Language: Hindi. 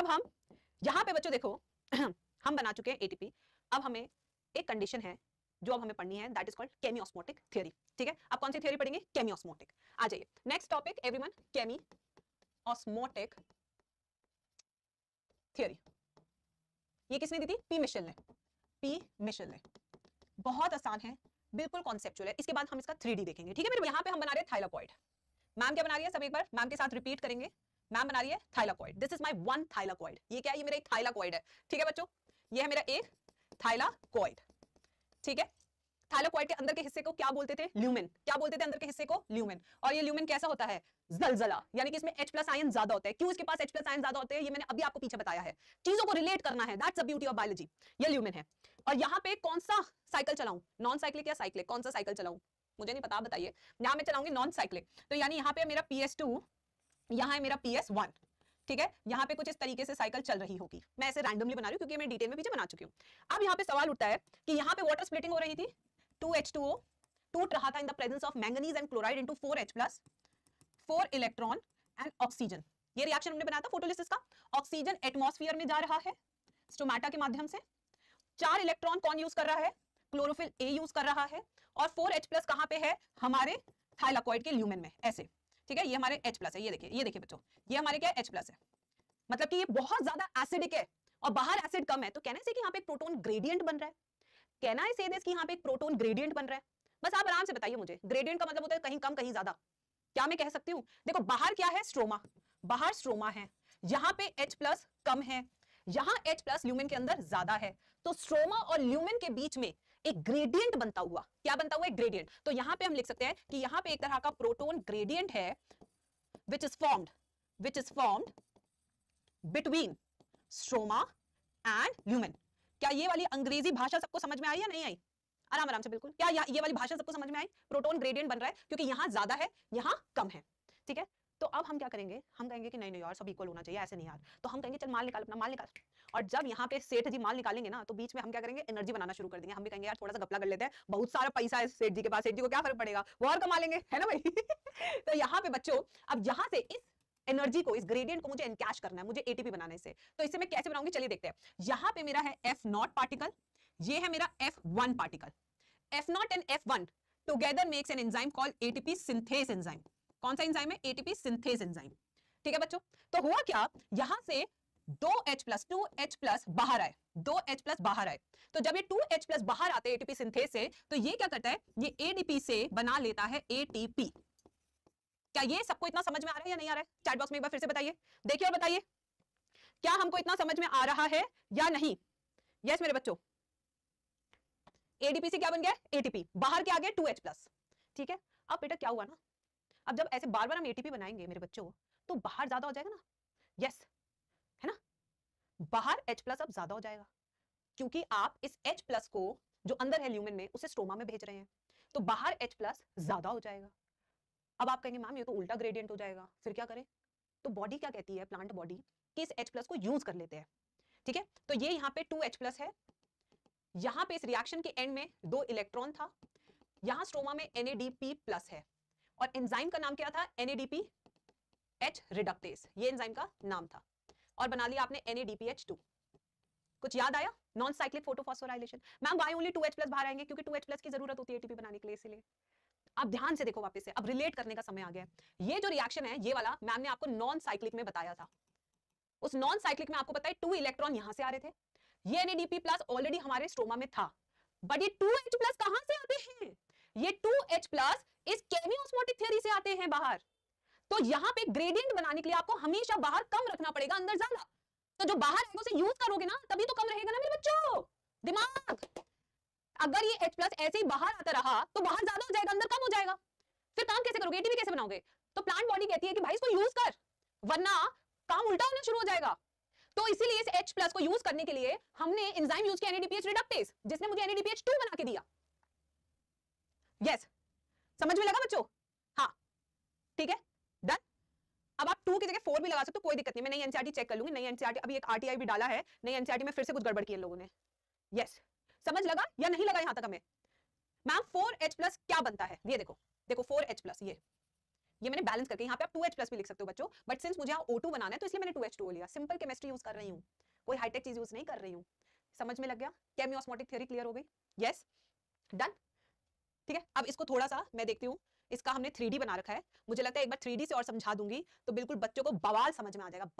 अब हम यहाँ पे बच्चों देखो हम बना चुके हैं एटीपी। अब हमें एक कंडीशन है जो अब हमें पढ़नी है, दैट इज कॉल्ड केमियोस्मोटिक थ्योरी। ठीक है, अब कौन सी थ्योरी पढ़ेंगे? केमियोस्मोटिक। आ जाइए नेक्स्ट टॉपिक एवरीवन, केमियोस्मोटिक थ्योरी। ये किसने दी थी? पी मिशेल ने। पी मिशेल ने। बहुत आसान है, बिल्कुल कॉन्सेप्चुअल है। इसके बाद हम इसका 3D देखेंगे। ठीक है मेरे, यहाँ पे हम बना रहे हैं थाइलाकॉइड। मैम क्या बना रही है? सब एक बार मैम के साथ रिपीट करेंगे। मैम बना रही है thylakoid. This is my one thylakoid. ये क्या है? ये मेरा एक थाइलाकॉइड है। ठीक है बच्चों, ये है मेरा एक थाइलाकॉइड। ठीक है, थाइलाकॉइड के अंदर के हिस्से को क्या बोलते थे? ल्यूमेन। क्या बोलते थे अंदर के हिस्से को? ल्यूमेन। और ये ल्यूमेन कैसा होता है? जलजला, यानी कि इसमें H+ आयन ज्यादा होता है। क्यों इसके पास H+ आयन ज्यादा होते हैं? ये मैंने अभी आपको पीछे बताया है। चीजों को रिलेट करना है, that's the beauty of biology. ये ल्यूमेन है। और यहाँ पे कौन सा साइकिल चलाऊं? नॉन साइक्लिक या साइक्लिक? कौन सा साइकिल चलाऊं? मुझे नहीं पता, बताइए। यहाँ मैं चलाऊंगी नॉन साइक्लिक। तो यानी यहाँ पे मेरा PS2, यहाँ है मेरा PS1। ठीक है, यहाँ पे कुछ इस तरीके से साइकिल चल रही होगी। मैं ऐसे रैंडमली बना रही हूँ क्योंकि मैं डिटेल में पीछे बना चुकी हूँ। अब यहाँ पे सवाल उठता है कि यहाँ पे वाटर स्प्लिटिंग हो रही थी, 2H2O टूट रहा था in the presence of manganese and chloride into 4H+, 4 electron and oxygen. ये रिएक्शन हमने बनाया था फोटोलिसिस का। ऑक्सीजन एटमॉस्फेयर में जा रहा है स्टोमेटा के माध्यम से। 4 इलेक्ट्रॉन कौन यूज कर रहा है? क्लोरोफिल ए यूज कर रहा है। और 4H+ कहां पे है? हमारे थाइलाकॉइड के ल्यूमेन में, ऐसे। ठीक है, ये हमारे H+ है। ये देखिए बच्चों, ये हमारे क्या है? H+ है। मतलब कि ये बहुत ज्यादा एसिडिक है और बाहर एसिड कम है। तो कहने से कि यहाँ पे एक प्रोटोन ग्रेडियंट बन रहा है। कहना है से दिस कि यहाँ पे एक प्रोटोन ग्रेडियंट बन रहा है। बस आप आराम से बताइए मुझे, ग्रेडियंट का मतलब होता है कहीं कम कहीं ज्यादा। क्या मैं कह सकती हूँ? देखो बाहर क्या है? स्ट्रोमा। बाहर स्ट्रोमा है, यहाँ पे H+ कम है, यहाँ H+ ल्यूमेन के अंदर ज्यादा है। तो स्ट्रोमा और ल्यूमेन के बीच में एक ग्रेडियंट बनता हुआ, क्या बनता हुआ? एक ग्रेडियंट। तो यहाँ पे हम लिख सकते हैं कि यहाँ पे एक तरह का प्रोटोन ग्रेडियंट है which is formed between stroma and lumen. क्या ये वाली अंग्रेजी भाषा सबको समझ में आई या नहीं आई? आराम से बिल्कुल। क्या ये वाली भाषा सबको समझ में आई? प्रोटोन ग्रेडियंट बन रहा है क्योंकि यहां ज्यादा है, यहां कम है। ठीक है, तो अब हम क्या करेंगे? हम कहेंगे कि नहीं नहीं यार, सब इक्वल होना चाहिए, ऐसे नहीं यार। तो हम कहेंगे चल माल निकाल, अपना माल निकाल। और जब यहाँ पे सेठ जी माल निकालेंगे ना, तो बीच में हम क्या करेंगे? एनर्जी बनाना शुरू कर देंगे। हम भी कहेंगे यार थोड़ा सा गपला कर लेते हैं, बहुत सारा पैसा है सेठ जी के पास, सेठ जी को क्या फर्क पड़ेगा, वो और कमा लेंगे, है ना भाई? तो यहाँ पे बच्चों, अब यहाँ से इस एनर्जी को, इस ग्रेडियंट को मुझे एनकैश करना है, मुझे एटीपी बनाने से। तो इसे मैं कैसे बनाऊंगी? चलिए देखते हैं। यहाँ पे मेरा है F0 पार्टिकल, ये है मेरा F1 particle. F0 and F1 together makes an enzyme called ATP synthase enzyme. कौन सा एंजाइम है? ATP synthase enzyme. ठीक है बच्चों, तो हुआ क्या? यहां से 2H+ बाहर आए, 2H+ बाहर आए। तो जब ये 2H+ बाहर आते हैं एटीपी सिंथेस से, तो ये क्या करता है? ये एडीपी से बना लेता है एटीपी। क्या ये सबको इतना समझ में आ रहा है या नहीं आ रहा है? चैट बॉक्स में एक बार फिर से बताइए, देखिए और बताइए, क्या हमको इतना समझ में आ रहा है या नहीं? यस मेरे बच्चों, एडीपी से क्या बन गया? एटीपी। बाहर क्या आ गया? 2H+। ठीक है, अब बेटा क्या हुआ ना, अब जब ऐसे बार बार हम एटीपी बनाएंगे मेरे बच्चों, तो बाहर ज्यादा हो जाएगा ना? यस, है ना? बाहर H+ अब ज्यादा हो जाएगा क्योंकि आप इस H+ को जो अंदर है ल्यूमेन में, उसे स्ट्रोमा में भेज रहे हैं। तो बाहर H+ ज्यादा हो जाएगा। अब आप कहेंगे मैम ये तो उल्टा ग्रेडियंट हो जाएगा, फिर क्या करें? तो बॉडी क्या कहती है, प्लांट बॉडी, कि इस H+ को यूज कर लेते हैं। ठीक है, तो ये यहाँ पे 2H+ है, यहाँ पे इस रिएक्शन के एंड में 2 इलेक्ट्रॉन था, यहाँ स्ट्रोमा में NADP+ है, और एंजाइम का नाम क्या था? NADPH रिडक्टेस, ये एंजाइम का नाम था। और बना लिया आपने NADPH2। कुछ याद आया? Non cyclic photophosphorylation. Ma'am Y only 2H+ बाहर आएंगे? क्योंकि 2H+ की जरूरत होती है एटीपी बनाने के लिए, इसलिए। अब ध्यान से देखो वापस से, अब रिलेट करने का समय आ गया। ये जो रिएक्शन है, ये वाला मैम ने आपको नॉन साइक्लिक में बताया था। उस नॉन साइक्लिक में आपको पता है 2 इलेक्ट्रॉन यहां से आ रहे थे, ये NADP+ ऑलरेडी हमारे स्ट्रोमा में था, बट ये 2H+ कहां से आते हैं? ये 2H+ इस केमियोस्मोटिक थ्योरी से आते हैं बाहर। तो यहां पे ग्रेडियंट बनाने के लिए आपको हमेशा बाहर कम रखना पड़ेगा, अंदर ज्यादा। तो जो बाहर है उसे यूज करोगे ना, तभी तो कम रहेगा ना मेरे बच्चों। दिमाग, अगर ये H+ ऐसे ही बाहर आता रहा तो बाहर ज्यादा हो जाएगा, अंदर कम हो जाएगा। फिर काम कैसे करोगे? एटीपी कैसे बनाओगे? तो प्लांट बॉडी कहती है कि भाई इसको यूज कर, वरना काम उल्टा होना शुरू हो जाएगा। तो इसीलिए इस H+ को यूज करने के लिए हमने एंजाइम यूज किया NADPH रिडक्टेस, जिसने मुझे NADPH2 बना के दिया। यस, समझ में लगा बच्चों? हाँ, ठीक है, डन। अब आप 2 की जगह 4 भी लगा सकते हो, कोई दिक्कत नहीं। मैं नई एनसीईआरटी चेक कर लूंगी। नई एनसीईआरटी, अभी एक आरटीआई भी डाला है नई एनसीईआरटी में, फिर से कुछ गड़बड़ की है लोगों ने। यस, समझ लगा या नहीं लगा यहां तक हमें? मैम 4H+ क्या बनता है? ये देखो, देखो 4H+, ये मैंने बैलेंस करके सके। यहाँ पे आप 2H+ भी लिख सकते हो बच्चों, बट सिंस मुझे यहाँ O2 बनाना है तो इसलिए मैंने 2H2O लिया। सिंपल केमिस्ट्री यूज कर रही हूँ, कोई हाईटेक चीज यूज नहीं कर रही हूँ। समझ में लग गया? केमियोस्मोटिक थ्योरी क्लियर हो गई? Yes, done. ठीक है, अब इसको थोड़ा सा मैं देखती हूँ, इसका हमने 3D बना रखा है, मुझे लगता है एक बार 3D से और समझा दूंगी तो बिल्कुल बच्चों को बवाल समझ में आ जाएगा।